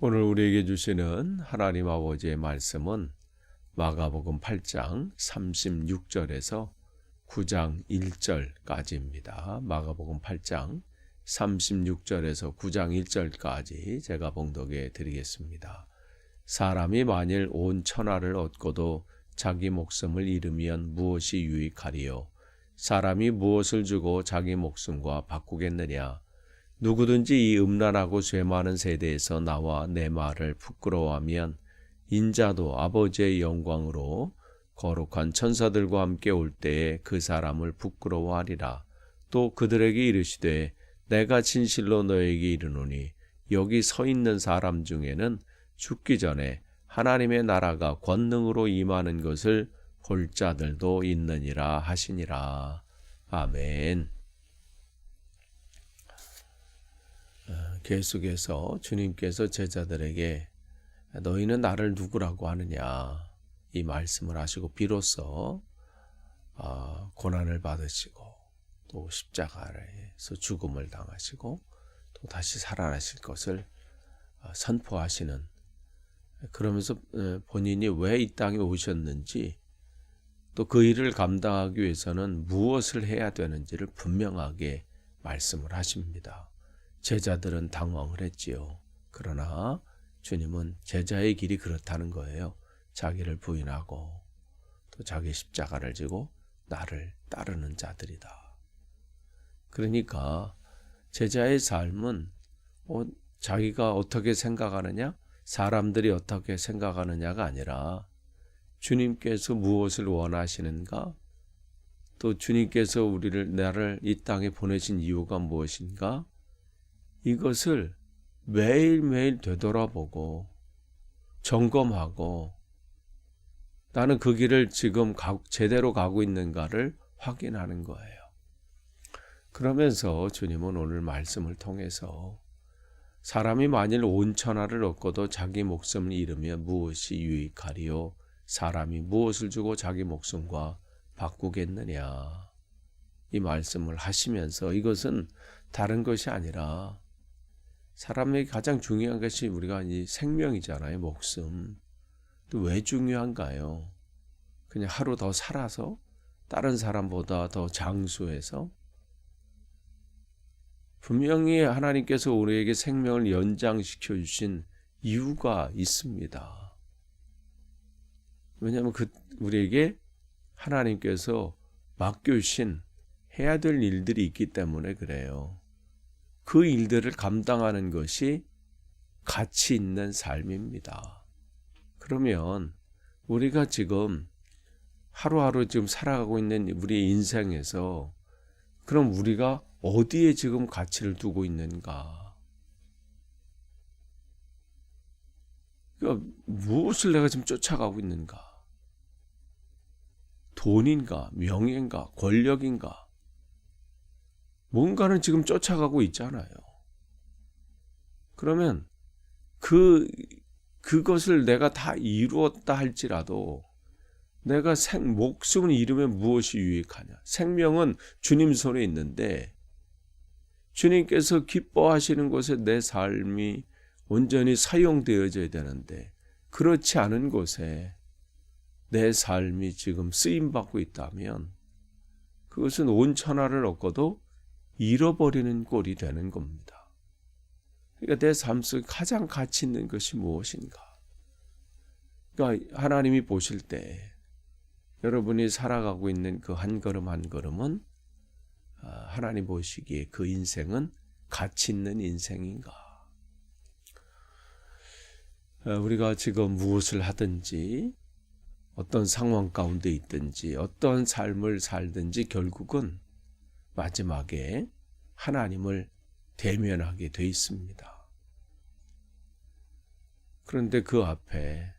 오늘 우리에게 주시는 하나님 아버지의 말씀은 마가복음 8장 36절에서 9장 1절까지입니다. 마가복음 8장 36절에서 9장 1절까지 제가 봉독해 드리겠습니다. 사람이 만일 온 천하를 얻고도 자기 목숨을 잃으면 무엇이 유익하리요? 사람이 무엇을 주고 자기 목숨과 바꾸겠느냐? 누구든지 이 음란하고 죄 많은 세대에서 나와 내 말을 부끄러워하면 인자도 아버지의 영광으로 거룩한 천사들과 함께 올 때에 그 사람을 부끄러워하리라. 또 그들에게 이르시되 내가 진실로 너에게 이르노니 여기 서 있는 사람 중에는 죽기 전에 하나님의 나라가 권능으로 임하는 것을 볼 자들도 있느니라 하시니라. 아멘. 계속해서 주님께서 제자들에게 너희는 나를 누구라고 하느냐 이 말씀을 하시고 비로소 고난을 받으시고 또 십자가에서 죽음을 당하시고 또 다시 살아나실 것을 선포하시는, 그러면서 본인이 왜 이 땅에 오셨는지 또 그 일을 감당하기 위해서는 무엇을 해야 되는지를 분명하게 말씀을 하십니다. 제자들은 당황을 했지요. 그러나 주님은 제자의 길이 그렇다는 거예요. 자기를 부인하고 또 자기 십자가를 지고 나를 따르는 자들이다. 그러니까 제자의 삶은 자기가 어떻게 생각하느냐, 사람들이 어떻게 생각하느냐가 아니라 주님께서 무엇을 원하시는가, 또 주님께서 나를 이 땅에 보내신 이유가 무엇인가, 이것을 매일매일 되돌아보고 점검하고 나는 그 길을 지금 제대로 가고 있는가를 확인하는 거예요. 그러면서 주님은 오늘 말씀을 통해서 사람이 만일 온 천하를 얻고도 자기 목숨을 잃으면 무엇이 유익하리요? 사람이 무엇을 주고 자기 목숨과 바꾸겠느냐? 이 말씀을 하시면서 이것은 다른 것이 아니라 사람에게 가장 중요한 것이 우리가 이 생명이잖아요. 목숨. 또 왜 중요한가요? 그냥 하루 더 살아서 다른 사람보다 더 장수해서? 분명히 하나님께서 우리에게 생명을 연장시켜 주신 이유가 있습니다. 왜냐하면 우리에게 하나님께서 맡겨주신 해야 될 일들이 있기 때문에 그래요. 그 일들을 감당하는 것이 가치 있는 삶입니다. 그러면 우리가 지금 하루하루 지금 살아가고 있는 우리 인생에서 그럼 우리가 어디에 지금 가치를 두고 있는가? 그러니까 무엇을 내가 지금 쫓아가고 있는가? 돈인가? 명예인가? 권력인가? 뭔가는 지금 쫓아가고 있잖아요. 그러면 그것을 내가 다 이루었다 할지라도 내가 목숨을 잃으면 무엇이 유익하냐? 생명은 주님 손에 있는데 주님께서 기뻐하시는 곳에 내 삶이 온전히 사용되어져야 되는데 그렇지 않은 곳에 내 삶이 지금 쓰임받고 있다면 그것은 온 천하를 얻고도 잃어버리는 꼴이 되는 겁니다. 그러니까 내 삶 속에 가장 가치 있는 것이 무엇인가? 그러니까 하나님이 보실 때 여러분이 살아가고 있는 그 한 걸음 한 걸음은 하나님 보시기에 그 인생은 가치 있는 인생인가? 우리가 지금 무엇을 하든지 어떤 상황 가운데 있든지 어떤 삶을 살든지 결국은 마지막에 하나님을 대면하게 돼 있습니다. 그런데 그 앞에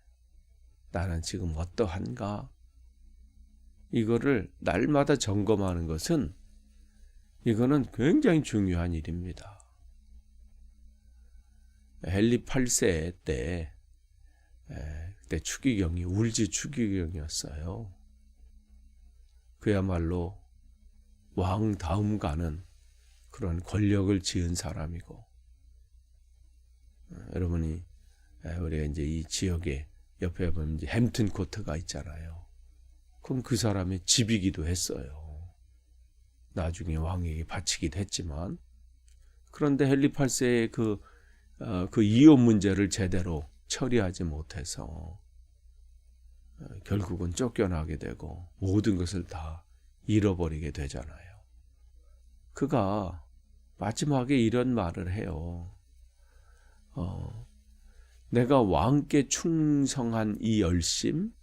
나는 지금 어떠한가? 이거를 날마다 점검하는 것은 이거는 굉장히 중요한 일입니다. 헨리 8세 때 그때 추기경이 울지 추기경이었어요. 그야말로 왕 다음 가는 그런 권력을 지은 사람이고, 여러분이 우리가 이제 이 지역에 옆에 보면 이제 햄튼 코트가 있잖아요. 그럼 그 사람의 집이기도 했어요. 나중에 왕에게 바치기도 했지만. 그런데 헨리 8세의 그 이혼 문제를 제대로 처리하지 못해서 결국은 쫓겨나게 되고 모든 것을 다 잃어버리게 되잖아요. 그가 마지막에 이런 말을 해요. 내가 왕께 충성한 이 열심,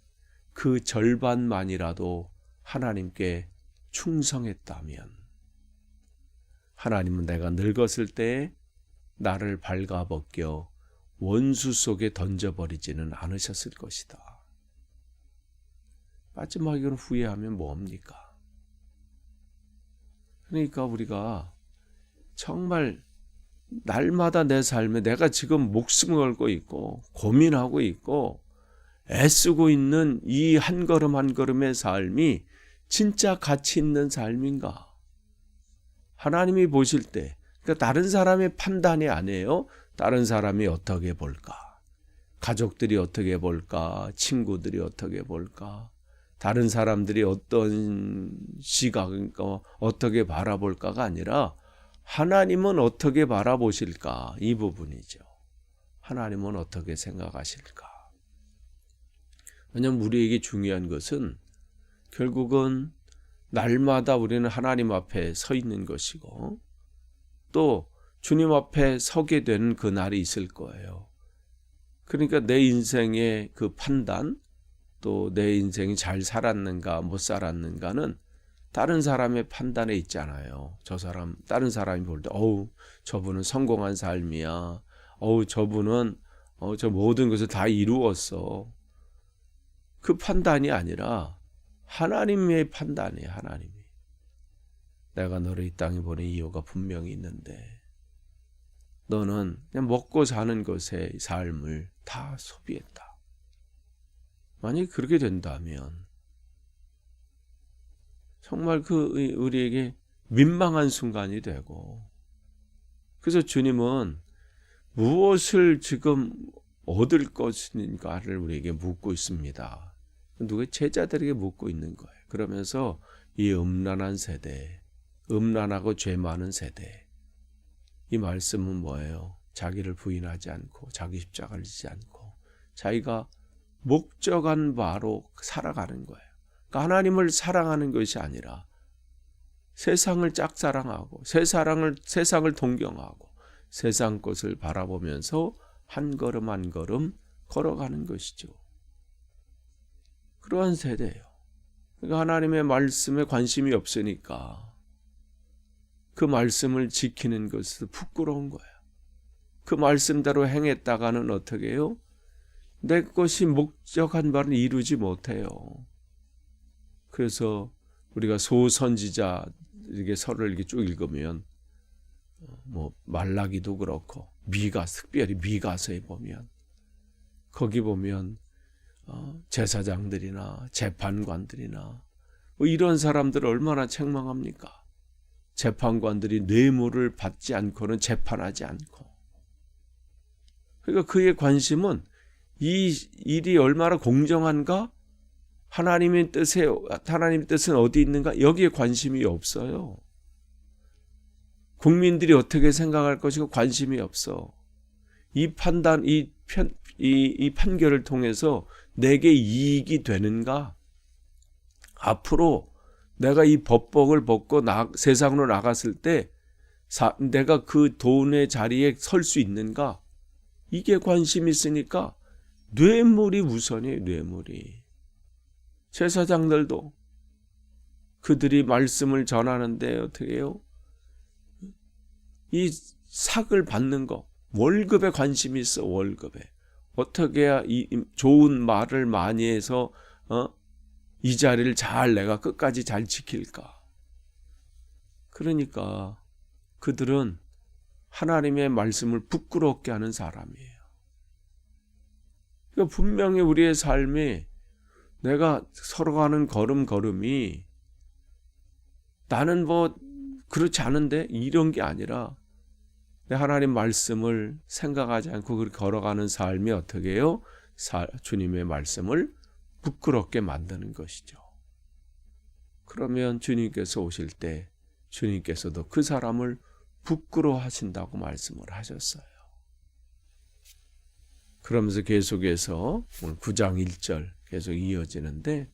그 절반만이라도 하나님께 충성했다면 하나님은 내가 늙었을 때 나를 발가벗겨 원수 속에 던져버리지는 않으셨을 것이다. 마지막으로 후회하면 뭡니까? 그러니까 우리가 정말 날마다 내 삶에 내가 지금 목숨을 걸고 있고 고민하고 있고 애쓰고 있는 이 한 걸음 한 걸음의 삶이 진짜 가치 있는 삶인가? 하나님이 보실 때, 그러니까 다른 사람의 판단이 아니에요. 다른 사람이 어떻게 볼까? 가족들이 어떻게 볼까? 친구들이 어떻게 볼까? 다른 사람들이 어떤 시각과 어떻게 바라볼까가 아니라 하나님은 어떻게 바라보실까? 이 부분이죠. 하나님은 어떻게 생각하실까? 왜냐하면 우리에게 중요한 것은 결국은 날마다 우리는 하나님 앞에 서 있는 것이고 또 주님 앞에 서게 되는 그 날이 있을 거예요. 그러니까 내 인생의 그 판단, 또 내 인생이 잘 살았는가 못 살았는가는 다른 사람의 판단에 있잖아요. 저 사람, 다른 사람이 볼 때, 저분은 성공한 삶이야. 저분은 저 모든 것을 다 이루었어. 그 판단이 아니라 하나님의 판단이에요. 하나님이. 내가 너를 이 땅에 보낸 이유가 분명히 있는데 너는 그냥 먹고 사는 것의 삶을 다 소비했다. 만약에 그렇게 된다면 정말 우리에게 민망한 순간이 되고, 그래서 주님은 무엇을 지금 얻을 것인가를 우리에게 묻고 있습니다. 누가 제자들에게 묻고 있는 거예요. 그러면서 이 음란한 세대, 음란하고 죄 많은 세대, 이 말씀은 뭐예요? 자기를 부인하지 않고 자기 십자가를 지지 않고 자기가 목적한 바로 살아가는 거예요. 그러니까 하나님을 사랑하는 것이 아니라 세상을 짝사랑하고 세상을 동경하고 세상 것을 바라보면서 한 걸음 한 걸음 걸어가는 것이죠. 그러한 세대예요. 그러니까 하나님의 말씀에 관심이 없으니까 그 말씀을 지키는 것은 부끄러운 거예요. 그 말씀대로 행했다가는 어떻게 해요? 내 것이 목적한 바를 이루지 못해요. 그래서 우리가 소선지자 이렇게 서를 이렇게 쭉 읽으면 말라기도 그렇고 특별히 미가서에 보면 거기 보면 제사장들이나 재판관들이나 이런 사람들 얼마나 책망합니까? 재판관들이 뇌물을 받지 않고는 재판하지 않고. 그러니까 그의 관심은 이 일이 얼마나 공정한가? 하나님의 뜻은 어디 있는가? 여기에 관심이 없어요. 국민들이 어떻게 생각할 것이고 관심이 없어. 이 판단, 이 판결을 통해서 내게 이익이 되는가? 앞으로 내가 이 법복을 벗고 세상으로 나갔을 때 내가 그 돈의 자리에 설 수 있는가? 이게 관심이 있으니까 뇌물이 우선이에요. 뇌물이. 제사장들도 그들이 말씀을 전하는데 어떻게 해요? 이 삭을 받는 거, 월급에 관심이 있어. 월급에. 어떻게 해야 이 좋은 말을 많이 해서 이 자리를 내가 끝까지 잘 지킬까? 그러니까 그들은 하나님의 말씀을 부끄럽게 하는 사람이에요. 그러니까 분명히 우리의 삶이 내가 걸어가는 걸음걸음이 나는 그렇지 않은데 이런 게 아니라 하나님 말씀을 생각하지 않고 그렇게 걸어가는 삶이 어떻게 해요? 주님의 말씀을 부끄럽게 만드는 것이죠. 그러면 주님께서 오실 때 주님께서도 그 사람을 부끄러워하신다고 말씀을 하셨어요. 그러면서 계속해서 오늘 9장 1절 계속 이어지는데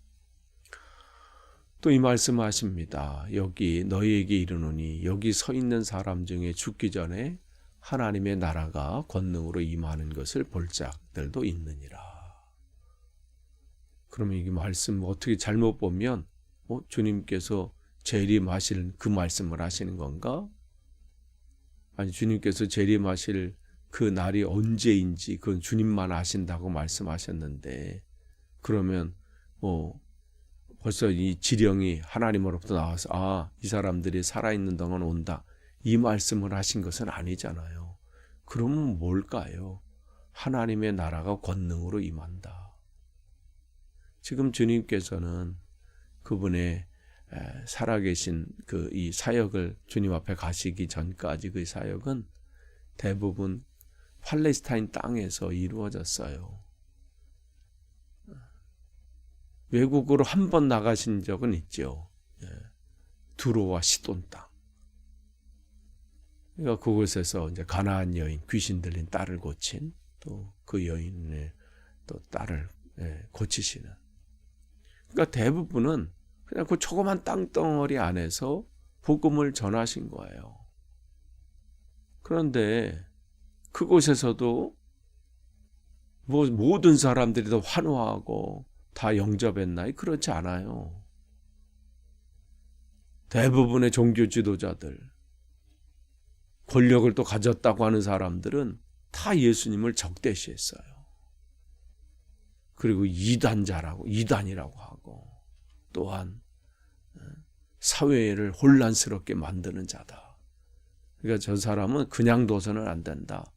또 이 말씀하십니다. 여기 너희에게 이르노니 여기 서 있는 사람 중에 죽기 전에 하나님의 나라가 권능으로 임하는 것을 볼 자들도 있느니라. 그러면 이 말씀 어떻게 잘못 보면 주님께서 재림하실 그 말씀을 하시는 건가? 아니 주님께서 재림하실 그 날이 언제인지 그건 주님만 아신다고 말씀하셨는데 그러면 벌써 이 지령이 하나님으로부터 나와서 이 사람들이 살아있는 동안 온다 이 말씀을 하신 것은 아니잖아요. 그러면 뭘까요? 하나님의 나라가 권능으로 임한다. 지금 주님께서는 그분의 살아계신 그 이 사역을 주님 앞에 가시기 전까지 그 사역은 대부분 팔레스타인 땅에서 이루어졌어요. 외국으로 한 번 나가신 적은 있죠. 두로와 시돈 땅. 그러니까 그곳에서 이제 가나안 여인, 귀신 들린 딸을 고친 또 그 여인의 또 딸을 고치시는. 그러니까 대부분은 그냥 그 조그만 땅덩어리 안에서 복음을 전하신 거예요. 그런데 그곳에서도 모든 사람들이 다 환호하고 다 영접했나요? 그렇지 않아요. 대부분의 종교 지도자들, 권력을 또 가졌다고 하는 사람들은 다 예수님을 적대시했어요. 그리고 이단이라고 하고 또한 사회를 혼란스럽게 만드는 자다. 그러니까 저 사람은 그냥 둬서는 안 된다.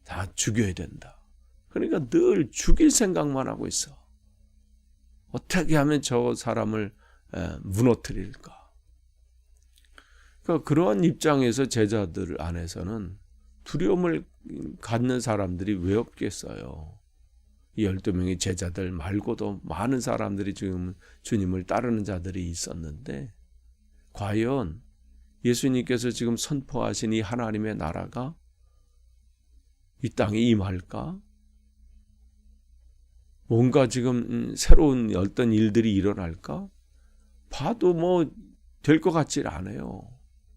다 죽여야 된다. 그러니까 늘 죽일 생각만 하고 있어. 어떻게 하면 저 사람을 무너뜨릴까? 그러니까 그러한 입장에서 제자들 안에서는 두려움을 갖는 사람들이 왜 없겠어요? 이 12명의 제자들 말고도 많은 사람들이 지금 주님을 따르는 자들이 있었는데 과연 예수님께서 지금 선포하신 이 하나님의 나라가 이 땅에 임할까? 뭔가 지금 새로운 어떤 일들이 일어날까? 봐도 될 것 같지 않아요.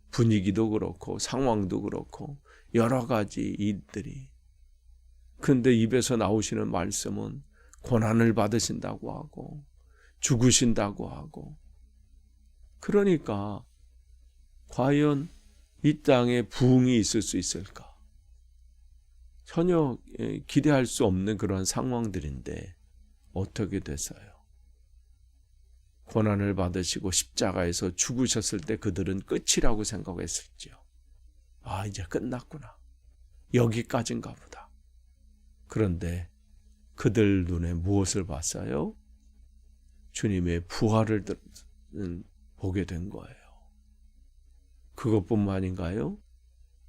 분위기도 그렇고 상황도 그렇고 여러 가지 일들이. 근데 입에서 나오시는 말씀은 고난을 받으신다고 하고 죽으신다고 하고 그러니까 과연 이 땅에 부흥이 있을 수 있을까? 전혀 기대할 수 없는 그런 상황들인데 어떻게 됐어요? 고난을 받으시고 십자가에서 죽으셨을 때 그들은 끝이라고 생각했을지요. 이제 끝났구나. 여기까지인가 보다. 그런데 그들 눈에 무엇을 봤어요? 주님의 부활을 보게 된 거예요. 그것뿐만인가요?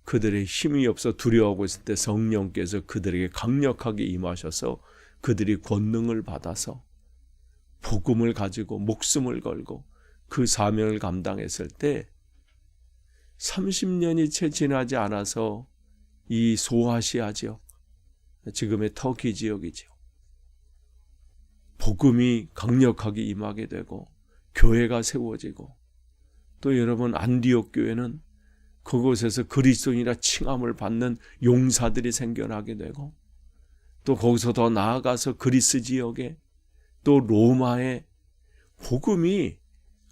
그들의 힘이 없어 두려워하고 있을 때 성령께서 그들에게 강력하게 임하셔서 그들이 권능을 받아서 복음을 가지고 목숨을 걸고 그 사명을 감당했을 때 30년이 채 지나지 않아서 이 소아시아 지역, 지금의 터키 지역이죠. 복음이 강력하게 임하게 되고 교회가 세워지고 또 여러분 안디옥 교회는 그곳에서 그리스도인이라 칭함을 받는 용사들이 생겨나게 되고 또 거기서 더 나아가서 그리스 지역에 또 로마에 복음이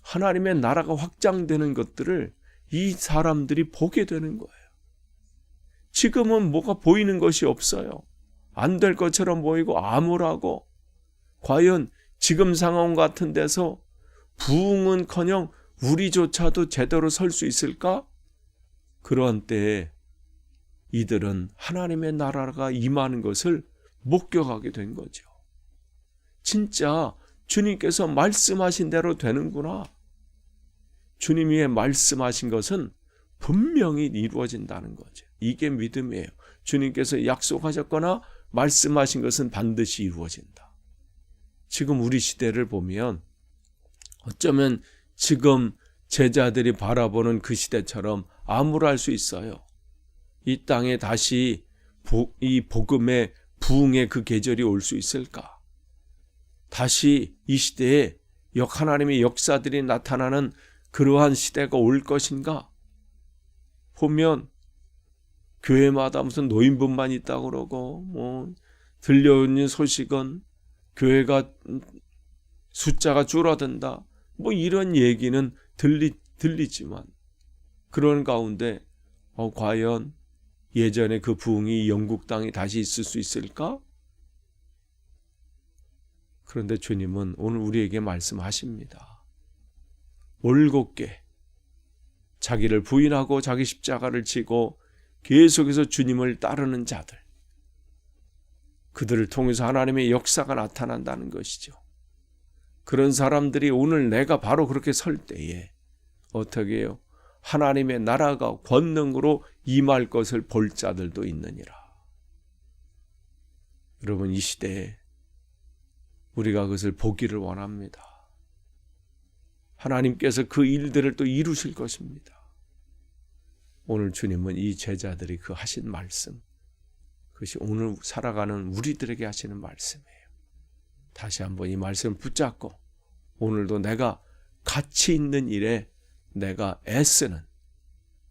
하나님의 나라가 확장되는 것들을 이 사람들이 보게 되는 거예요. 지금은 뭐가 보이는 것이 없어요. 안 될 것처럼 보이고 암울하고 과연 지금 상황 같은 데서 부흥은커녕 우리조차도 제대로 설 수 있을까? 그런 때에 이들은 하나님의 나라가 임하는 것을 목격하게 된 거죠. 진짜 주님께서 말씀하신 대로 되는구나. 주님이 말씀하신 것은 분명히 이루어진다는 거죠. 이게 믿음이에요. 주님께서 약속하셨거나 말씀하신 것은 반드시 이루어진다. 지금 우리 시대를 보면 어쩌면 지금 제자들이 바라보는 그 시대처럼 암울할 수 있어요. 이 땅에 다시 이 복음의 부흥의 그 계절이 올 수 있을까? 다시 이 시대에 하나님의 역사들이 나타나는 그러한 시대가 올 것인가? 보면 교회마다 무슨 노인분만 있다고 그러고 들려오는 소식은 교회가 숫자가 줄어든다. 이런 얘기는 들리지만 그런 가운데 과연 예전에 그 부흥이 영국 땅에 다시 있을 수 있을까? 그런데 주님은 오늘 우리에게 말씀하십니다. 올곧게 자기를 부인하고 자기 십자가를 지고 계속해서 주님을 따르는 자들, 그들을 통해서 하나님의 역사가 나타난다는 것이죠. 그런 사람들이 오늘 내가 바로 그렇게 설 때에 어떻게 해요? 하나님의 나라가 권능으로 임할 것을 볼 자들도 있느니라. 여러분, 이 시대에 우리가 그것을 보기를 원합니다. 하나님께서 그 일들을 또 이루실 것입니다. 오늘 주님은 이 제자들이 그 하신 말씀, 그것이 오늘 살아가는 우리들에게 하시는 말씀이에요. 다시 한번 이 말씀을 붙잡고 오늘도 내가 가치 있는 일에 내가 애쓰는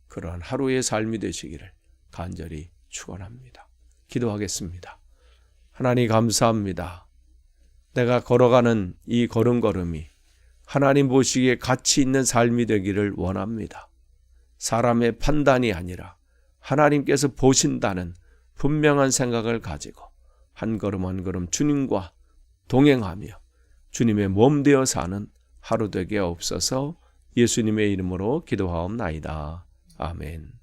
그러한 하루의 삶이 되시기를 간절히 축원합니다. 기도하겠습니다. 하나님 감사합니다. 내가 걸어가는 이 걸음걸음이 하나님 보시기에 가치 있는 삶이 되기를 원합니다. 사람의 판단이 아니라 하나님께서 보신다는 분명한 생각을 가지고 한 걸음 한 걸음 주님과 동행하며 주님의 몸 되어 사는 하루 되게 없어서 예수님의 이름으로 기도하옵나이다. 아멘.